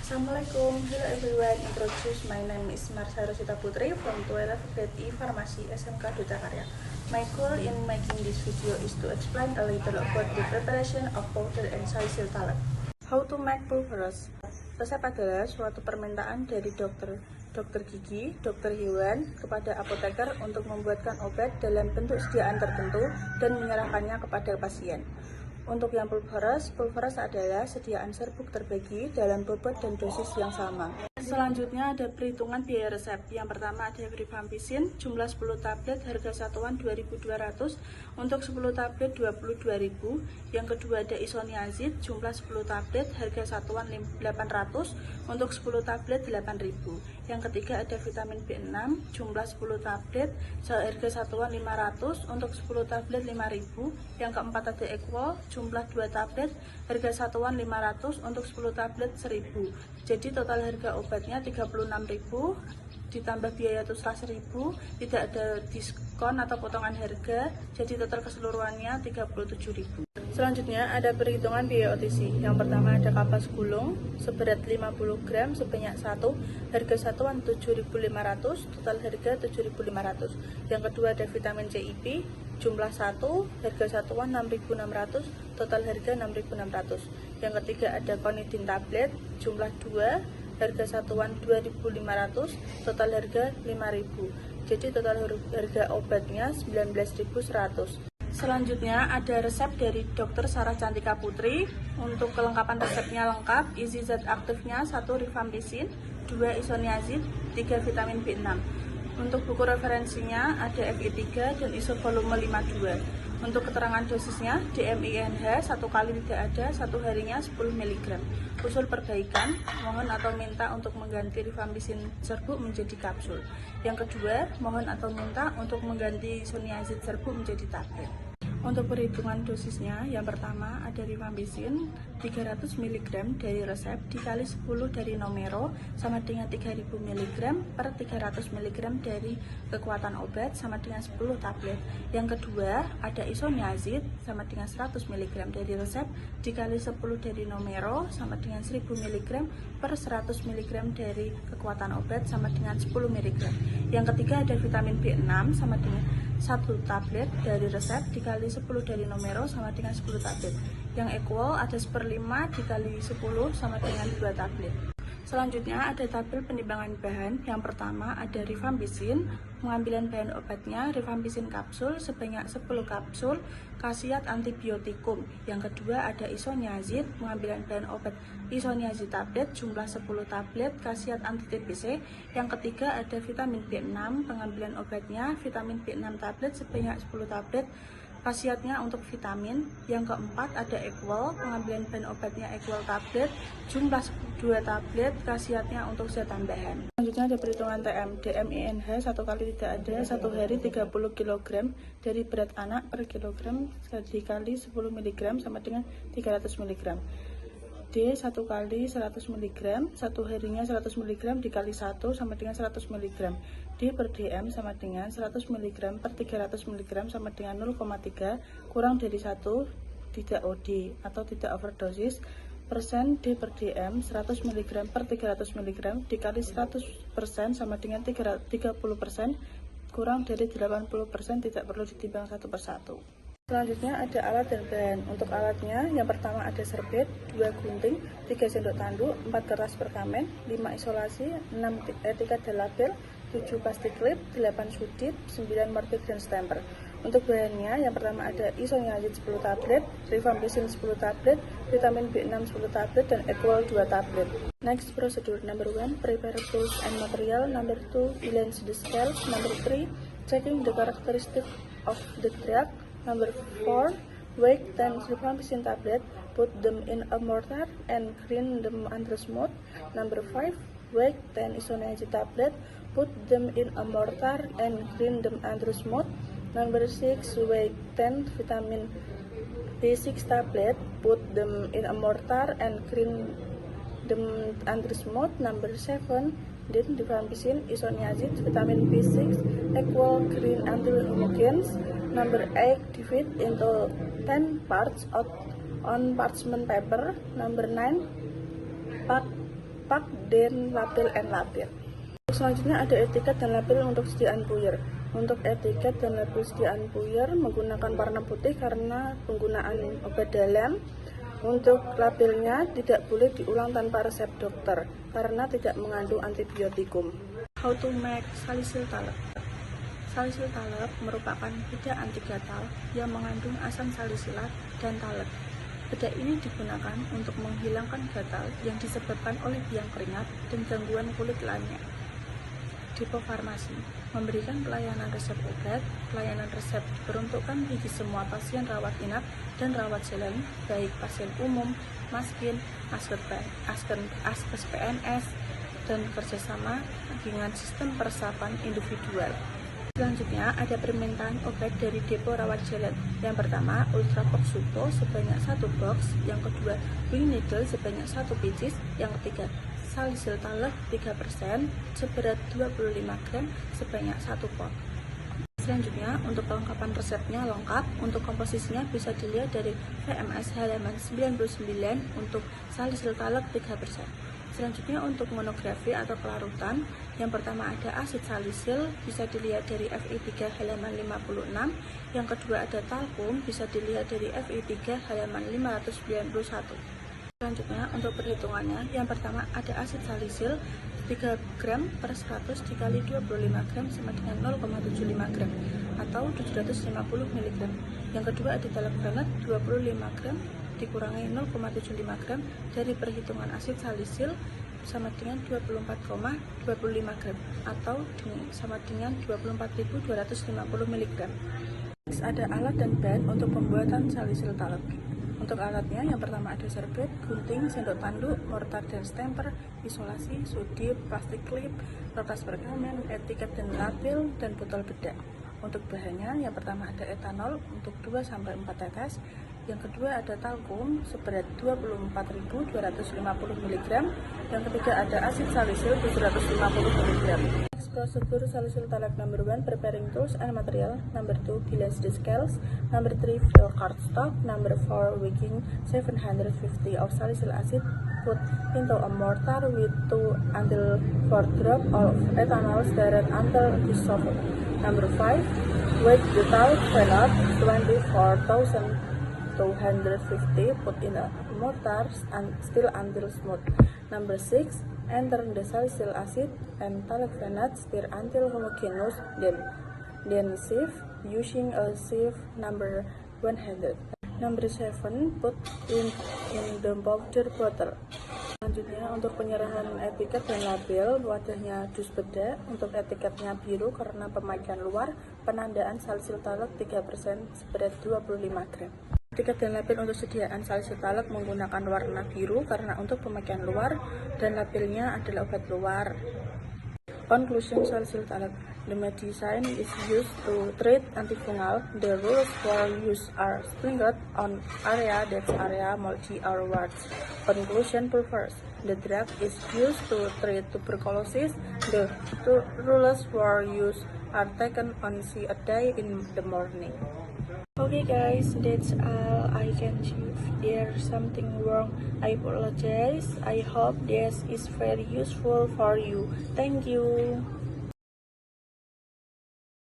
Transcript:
Assalamualaikum, hello everyone. Introduce, my name is Marsha Rosita Putri from 12th grade E Pharmacy SMK Duta Karya. My goal in making this video is to explain a little about the preparation of powder and salicylic talent. How to make pulverized. Resep adalah suatu permintaan dari dokter gigi, dokter hewan kepada apoteker untuk membuatkan obat dalam bentuk sediaan tertentu dan menyerahkannya kepada pasien. Untuk yang pulverized adalah sediaan serbuk terbagi dalam bobot dan dosis yang sama. Selanjutnya ada perhitungan biaya resep. Yang pertama ada rifampicin, jumlah 10 tablet, harga satuan 2.200, untuk 10 tablet 22.000. Yang kedua ada isoniazid, jumlah 10 tablet, harga satuan 800, untuk 10 tablet 8.000. Yang ketiga ada vitamin B6, jumlah 10 tablet, harga satuan 500, untuk 10 tablet 5.000. Yang keempat ada equal, jumlah 2 tablet, harga satuan 500, untuk 10 tablet 1.000. Jadi total harga obatnya 36.000, ditambah biaya tuslah 1.000, tidak ada diskon atau potongan harga, jadi total keseluruhannya 37.000. Selanjutnya ada perhitungan biaya OTC. Yang pertama ada kapas gulung seberat 50 gram sebanyak 1, harga satuan 7.500, total harga 7.500. Yang kedua ada vitamin CIP, jumlah 1, harga satuan 6.600, total harga 6.600. Yang ketiga ada konidin tablet, jumlah 2, harga satuan 2.500, total harga 5.000. Jadi total harga obatnya 19.100. Selanjutnya ada resep dari Dr. Sarah Cantika Putri. Untuk kelengkapan resepnya lengkap, isi zat aktifnya 1 rifampicin, 2 isoniazid, 3 vitamin B6. Untuk buku referensinya ada FI3 dan ISO volume 52. Untuk keterangan dosisnya, DMINH 1 kali tidak ada, 1 harinya 10 mg. Usul perbaikan, mohon atau minta untuk mengganti rifampicin serbuk menjadi kapsul. Yang kedua, mohon atau minta untuk mengganti isoniazid serbuk menjadi tablet. Untuk perhitungan dosisnya, yang pertama ada rifampicin 300 mg dari resep dikali 10 dari Nomero sama dengan 3000 mg per 300 mg dari kekuatan obat sama dengan 10 tablet. Yang kedua ada isoniazid sama dengan 100 mg dari resep dikali 10 dari Nomero sama dengan 1000 mg per 100 mg dari kekuatan obat sama dengan 10 mg. Yang ketiga ada vitamin B6 sama dengan 1 tablet dari resep dikali 10 dari Nomero sama dengan 10 tablet. Yang equal ada 1/5 dikali 10 sama dengan 2 tablet. Selanjutnya ada tabel penimbangan bahan. Yang pertama ada rifampicin, pengambilan bahan obatnya rifampicin kapsul sebanyak 10 kapsul, khasiat antibiotikum. Yang kedua ada isoniazid, pengambilan bahan obat isoniazid tablet jumlah 10 tablet, khasiat anti-TBC. Yang ketiga ada vitamin B6, pengambilan obatnya vitamin B6 tablet sebanyak 10 tablet, khasiatnya untuk vitamin. Yang keempat ada equal, pengambilan bahan obatnya equal tablet jumlah 2 tablet, khasiatnya untuk zat tambahan. Selanjutnya ada perhitungan TM. DMINH 1 kali tidak ada, 1 hari 30 kg dari berat anak per kilogram dikali 10 mg sama dengan 300 mg. D 1 kali 100 mg, 1 harinya 100 mg dikali 1 sama dengan 100 mg. D per dm sama dengan 100 mg per 300 mg sama dengan 0,3 kurang dari 1, tidak OD atau tidak overdosis. Persen D per dm 100 mg per 300 mg dikali 100% sama dengan 30%, kurang dari 80%, tidak perlu ditimbang satu persatu. Selanjutnya ada alat dan bahan. Untuk alatnya, yang pertama ada serbet, 2 gunting, 3 sendok tanduk, 4 kertas perkamen, 5 isolasi, 6 etiket dan label, 7 plastik klip, 8 sudit, 9 morbid dan stamper. Untuk bahannya, yang pertama ada isoniazid 10 tablet, rifampicin 10 tablet, vitamin B6 10 tablet, dan equal 2 tablet. Next procedure, number 1, prepare tools and material, number 2, balance the scales, number 3, checking the characteristic of the drug, number 4, weigh 10 rifampicin tablet, put them in a mortar and grind them under smooth. Number 5, weigh 10 isoniazid tablet, put them in a mortar and grind them under smooth. Number 6, weigh 10 vitamin B6 tablet, put them in a mortar and grind them under smooth. Number 7, then rifampicin, isoniazid, vitamin B6, equal green until homogeneous. Number 8, divide into 10 parts on parchment paper. Number 9, pack pack, then label and label. Selanjutnya ada etiket dan label untuk sediaan puyer. Untuk etiket dan label sediaan puyer menggunakan warna putih karena penggunaan obat dalam. Untuk labelnya tidak boleh diulang tanpa resep dokter karena tidak mengandung antibiotikum. How to make salicyl talc. Salicyl talc merupakan bedak anti gatal yang mengandung asam salisilat dan talc. Bedak ini digunakan untuk menghilangkan gatal yang disebabkan oleh biang keringat dan gangguan kulit lainnya. Depo Farmasi memberikan pelayanan resep obat. Pelayanan resep diperuntukkan bagi semua pasien rawat inap dan rawat jalan, baik pasien umum, maskin, askes PNS, dan kerjasama dengan sistem peresapan individual. Selanjutnya ada permintaan obat dari depo rawat jalan. Yang pertama, Ultrapox Supo sebanyak 1 box, yang kedua, Wing Needle sebanyak 1 pieces, yang ketiga, Salicyl talc 3% seberat 25 gram sebanyak 1 pot. Selanjutnya, untuk kelengkapan resepnya lengkap. Untuk komposisinya bisa dilihat dari VMS halaman 99 untuk salicyl talc 3%. Selanjutnya untuk monografi atau kelarutan, yang pertama ada asid salisil, bisa dilihat dari Fi3 halaman 56, yang kedua ada talkum, bisa dilihat dari Fi3 halaman 591. Selanjutnya untuk perhitungannya, yang pertama ada asid salisil 3 gram per 100 dikali 25 gram sama dengan 0,75 gram atau 750 mg. Yang kedua ada talcum 25 gram dikurangi 0,75 gram dari perhitungan asid salisil sama dengan 24,25 gram atau sama dengan 24.250 mg. Next ada alat dan bahan untuk pembuatan salicyl talc. Untuk alatnya yang pertama ada serbet, gunting, sendok tanduk, mortar dan stemper, isolasi, sudip, plastik klip, kertas perkamen, etiket dan label, dan botol bedak. Untuk bahannya yang pertama ada etanol untuk 2-4 tetes, yang kedua ada talkum seberat 24.250 mg, yang ketiga ada asid salisil 750 mg. Prosedur salicyl talc number 1 preparing tools and material, number 2 bilas the scales, number 3 fill cardstock, number 4 weighing 750 of salicylic acid put into a mortar with 2 until 4 drop of ethanol stirred until dissolved. Number 5 weight the talc pellet 24,250 put in a mortar and still until smooth. Number 6 enter the salicylic acid and talc granite, stir until homogeneous, then sieve using a sieve number 100. Number 7 put in the powder bottle. Selanjutnya untuk penyerahan etiket dan label, wadahnya dus bedak. Untuk etiketnya biru karena pemakaian luar, penandaan salicyl talc 3% seberat 25 gram. Etiket dan label untuk sediaan salicyl talc menggunakan warna biru karena untuk pemakaian luar, dan labelnya adalah obat luar. Conclusion salicyl talc. The medicine is used to treat antifungal. The rules for use are sprinkled on area that's area moldy or warts. Conclusion purpose. The drug is used to treat tuberculosis. The rules for use are taken once a day in the morning. Okay guys, that's all I can do. If there's something wrong, I apologize. I hope this is very useful for you. Thank you.